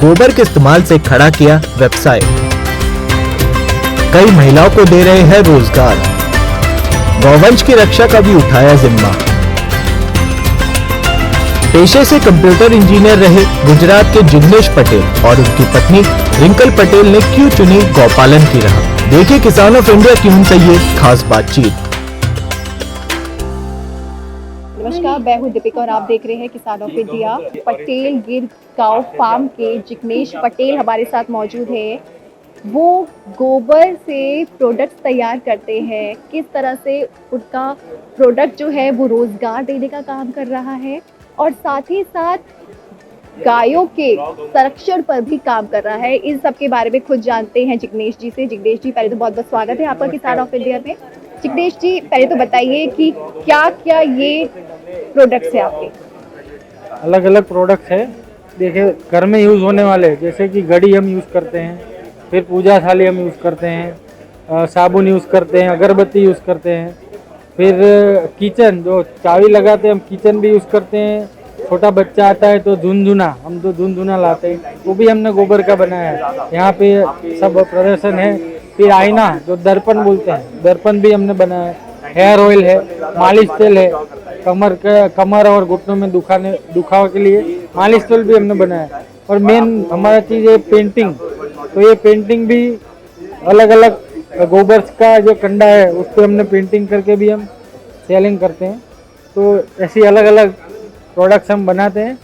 गोबर के इस्तेमाल से खड़ा किया व्यवसाय। कई महिलाओं को दे रहे हैं रोजगार। गौवंश की रक्षा का भी उठाया जिम्मा। पेशे से कंप्यूटर इंजीनियर रहे गुजरात के जिग्नेश पटेल और उनकी पत्नी रिंकल पटेल ने क्यों चुनी गौपालन की राह। देखिए किसान ऑफ इंडिया की उनसे ये खास बातचीत। नमस्कार, मैं हूं दीपिका और आप देख रहे हैं किसान ऑफ इंडिया। पटेल गिर गांव फार्म के जिग्नेश पटेल हमारे साथ मौजूद है। वो गोबर से प्रोडक्ट्स तैयार करते हैं। किस तरह से उनका प्रोडक्ट जो है वो रोजगार देने का काम कर रहा है और साथ ही साथ गायों के संरक्षण पर भी काम कर रहा है। इन सब के बारे में खुद जानते हैं जिग्नेश जी से। जिग्नेश जी, पहले तो बहुत बहुत स्वागत है आपका किसान ऑफ इंडिया में। जिग्नेश जी, पहले तो बताइए कि क्या क्या ये प्रोडक्ट्स है आपके? अलग अलग प्रोडक्ट्स है। देखिए, घर में यूज़ होने वाले जैसे कि घड़ी हम यूज़ करते हैं, फिर पूजा थाली हम यूज़ करते हैं, साबुन यूज़ करते हैं, अगरबत्ती यूज़ करते हैं, फिर किचन जो चाबी लगाते हैं हम किचन भी यूज़ करते हैं। छोटा बच्चा आता है तो झुनझुना, हम तो झुनझुना लाते हैं, वो भी हमने गोबर का बनाया है। यहाँ पे सब प्रदर्शन है। फिर आईना जो दर्पण बोलते हैं, दर्पण भी हमने बनाया है। हेयर ऑयल है, मालिश तेल है, कमर और घुटनों में दुखाव के लिए मालिश तेल भी हमने बनाया है। और मेन हमारा चीज़ है पेंटिंग। तो ये पेंटिंग भी अलग अलग गोबर का जो कंडा है उस पर हमने पेंटिंग करके भी हम सेलिंग करते हैं। तो ऐसी अलग अलग प्रोडक्ट्स हम बनाते हैं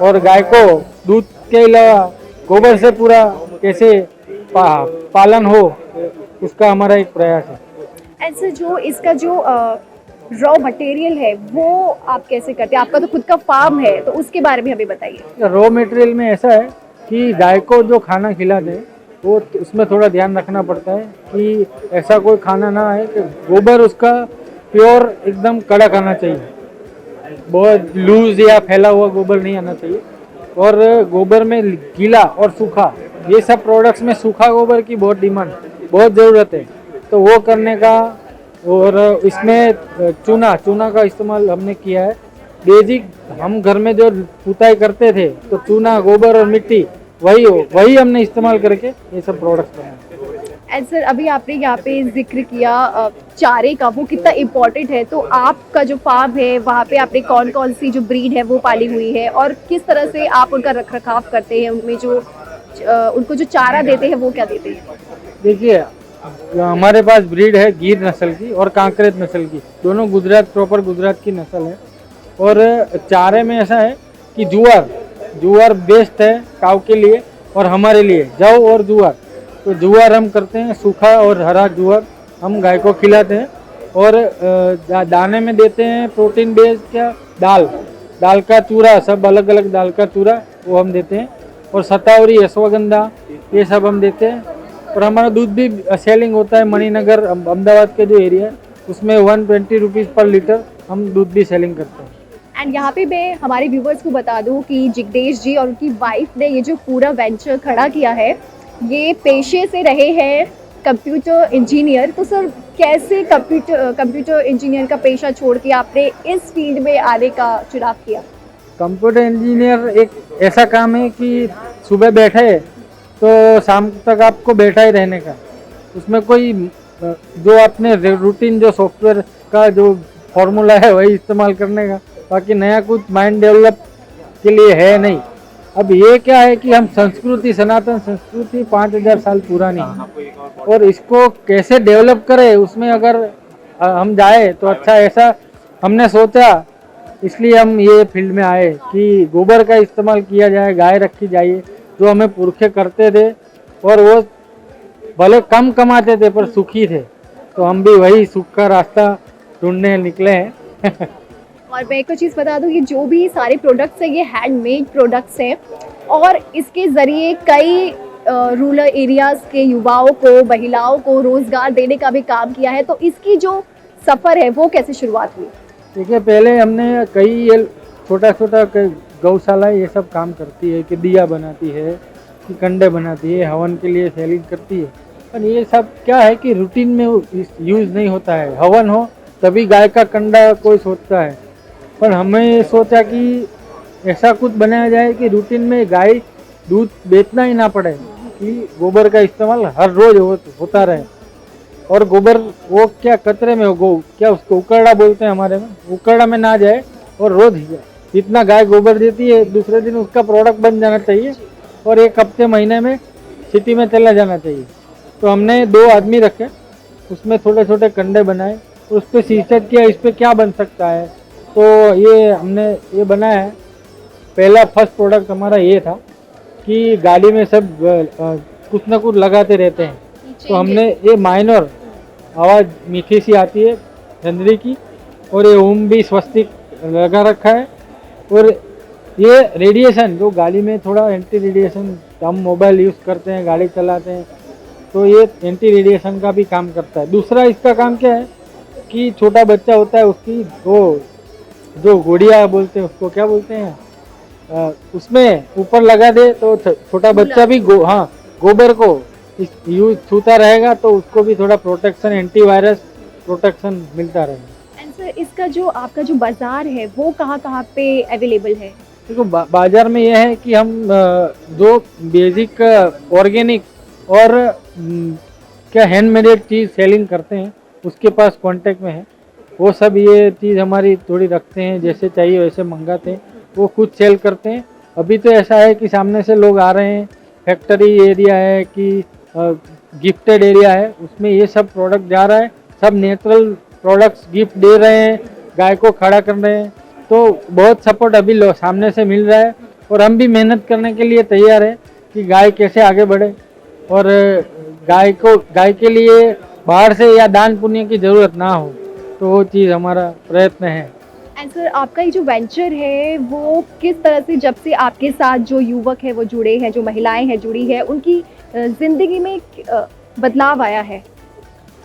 और गाय को दूध के अलावा गोबर से पूरा कैसे पालन हो उसका हमारा एक प्रयास है। ऐसे जो इसका जो रॉ मटेरियल है वो आप कैसे करते हैं? आपका तो खुद का फार्म है, तो उसके बारे में हमें बताइए। रॉ मटेरियल में ऐसा है कि गाय को जो खाना खिलाते हैं वो उसमें थोड़ा ध्यान रखना पड़ता है कि ऐसा कोई खाना ना आए कि गोबर उसका प्योर एकदम कड़क आना चाहिए, बहुत लूज या फैला हुआ गोबर नहीं आना चाहिए। और गोबर में गीला और सूखा, ये सब प्रोडक्ट्स में सूखा गोबर की बहुत डिमांड, बहुत ज़रूरत है। तो वो करने का, और इसमें चूना का इस्तेमाल हमने किया है। बेसिक हम घर में जो पुताई करते थे तो चूना, गोबर और मिट्टी वही हमने इस्तेमाल करके ये सब प्रोडक्ट्स बनाए। एंड सर, अभी आपने यहाँ पे जिक्र किया चारे का, वो कितना इम्पोर्टेंट है। तो आपका जो फार्म है वहाँ पे आपने कौन कौन सी जो ब्रीड है वो पाली हुई है और किस तरह से आप उनका रख रखाव करते हैं? उनमें जो उनको जो चारा देते हैं वो क्या देते हैं? देखिए, हमारे पास ब्रीड है गिर नस्ल की और कांकरेज नस्ल की, दोनों गुजरात, प्रॉपर गुजरात की नस्ल है। और चारे में ऐसा है कि जुआर बेस्ट है काऊ के लिए और हमारे लिए जौ और जुआर। तो जुआर हम करते हैं, सूखा और हरा जुआर हम गाय को खिलाते हैं। और दाने में देते हैं प्रोटीन बेस्ड क्या दाल का चूरा, सब अलग अलग दाल का चूरा वो हम देते हैं। और सतावरी, अश्वगंधा, ये सब हम देते हैं। और हमारा दूध भी सेलिंग होता है मणिनगर, अहमदाबाद के जो एरिया है उसमें 120 रुपीज़ पर लीटर हम दूध भी सेलिंग करते हैं। एंड यहाँ पे मैं हमारे व्यूवर्स को बता दूँ कि जिग्नेश जी और उनकी वाइफ ने ये जो पूरा वेंचर खड़ा किया है, ये पेशे से रहे हैं कंप्यूटर इंजीनियर। तो सर, कैसे कंप्यूटर इंजीनियर का पेशा छोड़ के आपने इस फील्ड में आने का चुनाव किया? कंप्यूटर इंजीनियर एक ऐसा काम है कि सुबह बैठे तो शाम तक आपको बैठा ही रहने का, उसमें कोई जो आपने रूटीन जो सॉफ्टवेयर का जो फॉर्मूला है वही इस्तेमाल करने का, बाकी नया कुछ माइंड डेवलप के लिए है नहीं। अब ये क्या है कि हम संस्कृति, सनातन संस्कृति 5000 साल पुरानी है और इसको कैसे डेवलप करें उसमें अगर हम जाए तो अच्छा, ऐसा हमने सोचा। इसलिए हम ये फील्ड में आए कि गोबर का इस्तेमाल किया जाए, गाय रखी जाए जो हमें पुरखे करते थे और वो भले कम कमाते थे पर सुखी थे। तो हम भी वही सुख का रास्ता ढूंढने निकले हैं। और मैं एक चीज़ बता दूं कि जो भी सारे प्रोडक्ट्स हैं ये हैंडमेड प्रोडक्ट्स हैं और इसके ज़रिए कई रूरल एरियाज़ के युवाओं को, महिलाओं को रोज़गार देने का भी काम किया है। तो इसकी जो सफ़र है वो कैसे शुरुआत हुई? देखिए, पहले हमने कई ये छोटा गौशाला ये सब काम करती है कि दिया बनाती है, कि कंडे बनाती है, हवन के लिए सेलिंग करती है। पर ये सब क्या है कि रूटीन में यूज़ नहीं होता है। हवन हो तभी गाय का कंडा कोई सोचता है, पर हमें सोचा कि ऐसा कुछ बनाया जाए कि रूटीन में गाय दूध बेचना ही ना पड़े, कि गोबर का इस्तेमाल हर रोज होता रहे। और गोबर वो क्या कचरे में क्या उसको उकरड़ा बोलते हैं हमारे में, उकरड़ा में ना जाए। और रोज जितना गाय गोबर देती है दूसरे दिन उसका प्रोडक्ट बन जाना चाहिए और एक हफ्ते महीने में सिटी में चला जाना चाहिए। तो हमने 2 आदमी रखे, उसमें छोटे छोटे कंडे बनाए, उस पर रिसर्च किया इस पर क्या बन सकता है। तो ये हमने ये बनाया है। पहला फर्स्ट प्रोडक्ट हमारा ये था कि गाड़ी में सब कुछ ना कुछ लगाते रहते हैं, तो हमने ये माइनर आवाज़ मीठी सी आती है झंझरी की, और ये ओम भी स्वस्तिक लगा रखा है। और ये रेडिएशन जो गाड़ी में थोड़ा एंटी रेडिएशन, हम मोबाइल यूज़ करते हैं, गाड़ी चलाते हैं, तो ये एंटी रेडिएशन का भी काम करता है। दूसरा इसका काम क्या है कि छोटा बच्चा होता है उसकी वो जो गुड़िया बोलते हैं उसको क्या बोलते हैं, उसमें ऊपर लगा दे तो छोटा बच्चा भी गोबर को यूज छूता रहेगा, तो उसको भी थोड़ा प्रोटेक्शन, एंटीवायरस प्रोटेक्शन मिलता रहेगा। एंड सर इसका जो आपका जो बाजार है वो कहाँ पे अवेलेबल है? देखो बाजार में यह है कि हम जो बेसिक ऑर्गेनिक और क्या हैंडमेड चीज़ सेलिंग करते हैं उसके पास कांटेक्ट में है। वो सब ये चीज़ हमारी थोड़ी रखते हैं, जैसे चाहिए वैसे मंगाते हैं, वो खुद सेल करते हैं। अभी तो ऐसा है कि सामने से लोग आ रहे हैं, फैक्ट्री एरिया है कि गिफ्टेड एरिया है, उसमें ये सब प्रोडक्ट जा रहा है। सब नेचुरल प्रोडक्ट्स गिफ्ट दे रहे हैं, गाय को खड़ा कर रहे हैं, तो बहुत सपोर्ट अभी सामने से मिल रहा है। और हम भी मेहनत करने के लिए तैयार है कि गाय कैसे आगे बढ़े, और गाय के लिए बाहर से या दान पुण्य की ज़रूरत ना हो, तो वो चीज़ हमारा प्रयत्न है। एंड सर आपका ये जो वेंचर है वो किस तरह से, जब से आपके साथ जो युवक है वो जुड़े हैं, जो महिलाएं हैं जुड़ी है, उनकी ज़िंदगी में बदलाव आया है?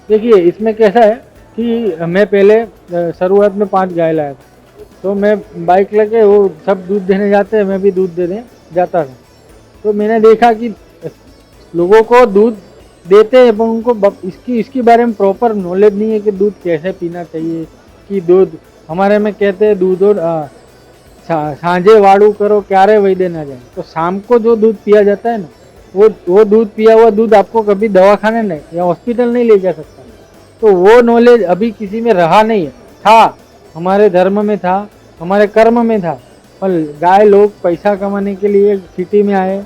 देखिए इसमें कैसा है कि मैं पहले शुरुआत में 5 गाय लाया था, तो मैं बाइक लेके वो सब दूध देने जाते हैं, मैं भी दूध देने जाता था। तो मैंने देखा कि लोगों को दूध देते हैं पर उनको इसके बारे में प्रॉपर नॉलेज नहीं है कि दूध कैसे पीना चाहिए। कि दूध हमारे में कहते हैं दूध और सांझे वाड़ू करो क्यारे वही देना जाए। तो शाम को जो दूध पिया जाता है ना, वो दूध पिया हुआ दूध आपको कभी दवाखाने नहीं या हॉस्पिटल नहीं ले जा सकता। तो वो नॉलेज अभी किसी में रहा नहीं है। था हमारे धर्म में था, हमारे कर्म में था, पर गाय लोग पैसा कमाने के लिए सिटी में आए,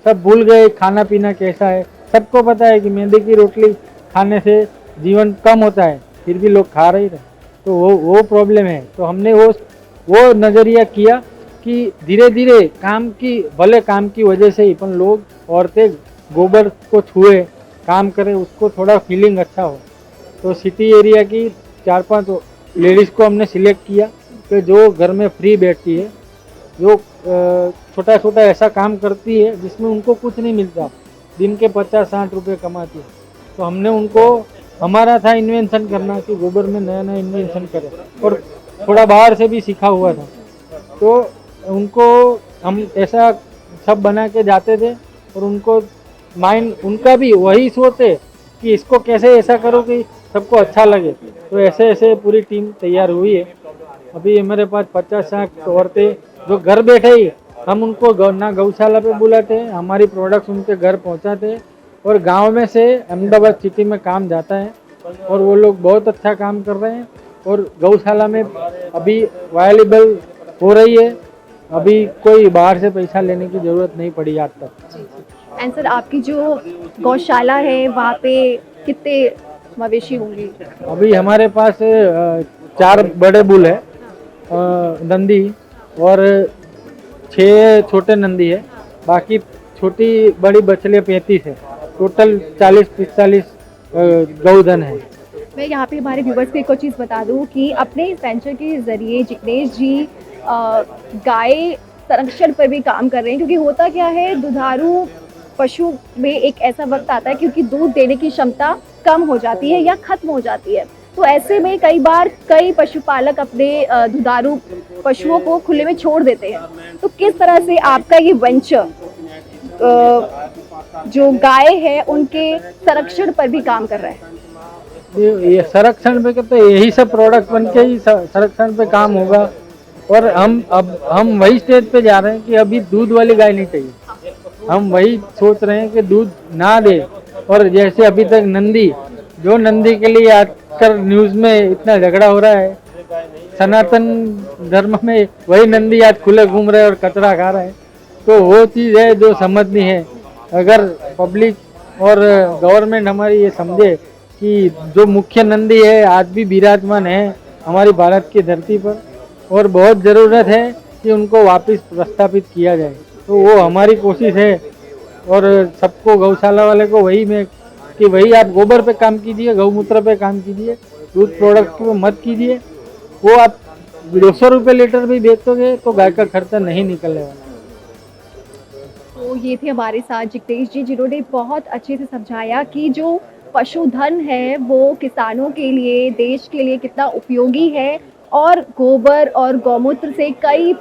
सब भूल गए खाना पीना कैसा है। सबको पता है कि मैदे की रोटली खाने से जीवन कम होता है, फिर भी लोग खा रहे हैं। तो वो प्रॉब्लम है। तो हमने वो नज़रिया किया कि धीरे धीरे काम की वजह से ही अपन लोग औरतें गोबर को छुए काम करें, उसको थोड़ा फीलिंग अच्छा हो। तो सिटी एरिया की 4-5 लेडीज़ को हमने सिलेक्ट किया कि जो घर में फ्री बैठती है, जो छोटा छोटा ऐसा काम करती है जिसमें उनको कुछ नहीं मिलता, दिन के 50-60 रुपये कमाती है। तो हमने उनको, हमारा था इन्वेंशन करना कि गोबर में नया नया इन्वेंशन करें, और थोड़ा बाहर से भी सीखा हुआ था। तो उनको हम ऐसा सब बना के जाते थे, और उनको माइंड उनका भी वही सोचे कि इसको कैसे ऐसा करो कि सबको अच्छा लगे। तो ऐसे ऐसे पूरी टीम तैयार हुई है। अभी हमारे पास 50-60 औरतें जो घर बैठे ही, हम उनको ना गौशाला पे बुलाते हैं, हमारी प्रोडक्ट्स उनके घर पहुंचाते हैं, और गांव में से अहमदाबाद सिटी में काम जाता है, और वो लोग बहुत अच्छा काम कर रहे हैं। और गौशाला में अभी अवेलेबल हो रही है, अभी कोई बाहर से पैसा लेने की ज़रूरत नहीं पड़ी आज तक। एंड सर आपकी जो गौशाला है वहाँ पे कितने मवेशी होंगे? अभी हमारे पास 4 बड़े बुल है, नंदी, और 6 छोटे नंदी है, बाकी छोटी बड़ी बछलियाँ 35 है। टोटल 40-45 गौधन है। मैं यहाँ पे हमारे व्यूवर्स को एक और चीज़ बता दूँ कि अपने इस वेंचर के ज़रिए जिग्नेश जी गाय संरक्षण पर भी काम कर रहे हैं, क्योंकि होता क्या है, दुधारू पशु में एक ऐसा वक्त आता है क्योंकि दूध देने की क्षमता कम हो जाती है या खत्म हो जाती है। तो ऐसे में कई बार कई पशुपालक अपने दुधारू पशुओं को खुले में छोड़ देते हैं। तो किस तरह से आपका ये वेंचर जो गाय है उनके संरक्षण पर भी काम कर रहा है? ये संरक्षण पे तो यही सब प्रोडक्ट बन के ही संरक्षण पे काम होगा। और हम वही स्टेज पे जा रहे हैं कि अभी दूध वाली गाय नहीं चाहिए, हम वही सोच रहे हैं कि दूध ना दे। और जैसे अभी तक नंदी, जो नंदी के लिए आजकल न्यूज़ में इतना झगड़ा हो रहा है, सनातन धर्म में वही नंदी आज खुले घूम रहे और कचरा खा रहा है। तो वो चीज़ है जो समझनी है। अगर पब्लिक और गवर्नमेंट हमारी ये समझे कि जो मुख्य नंदी है आज भी विराजमान है हमारी भारत की धरती पर, और बहुत ज़रूरत है कि उनको वापस प्रस्थापित किया जाए, तो वो हमारी कोशिश है। और सबको, गौशाला वाले को वही मैं कि वही आप गोबर पे काम कीजिए, गौमूत्र पे काम कीजिए, दूध प्रोडक्ट पे मत कीजिए। वो आप 200 रुपये लीटर भी बेचोगे तो गाय का खर्चा नहीं निकलने वाला। तो ये थे हमारे साथ जिग्नेश जी, जिन्होंने बहुत अच्छे से समझाया कि जो पशुधन है वो किसानों के लिए, देश के लिए कितना उपयोगी है, और गोबर और गौमूत्र से कई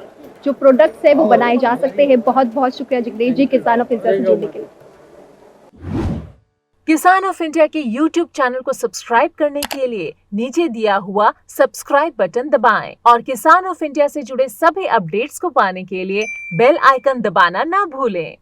जो प्रोडक्ट्स है वो बनाए जा सकते हैं। बहुत बहुत शुक्रिया जिग्नेश जी, किसान ऑफ इंडिया से जुड़ने के लिए। किसान ऑफ इंडिया के YouTube चैनल को सब्सक्राइब करने के लिए नीचे दिया हुआ सब्सक्राइब बटन दबाएं और किसान ऑफ इंडिया से जुड़े सभी अपडेट्स को पाने के लिए बेल आइकन दबाना ना भूलें।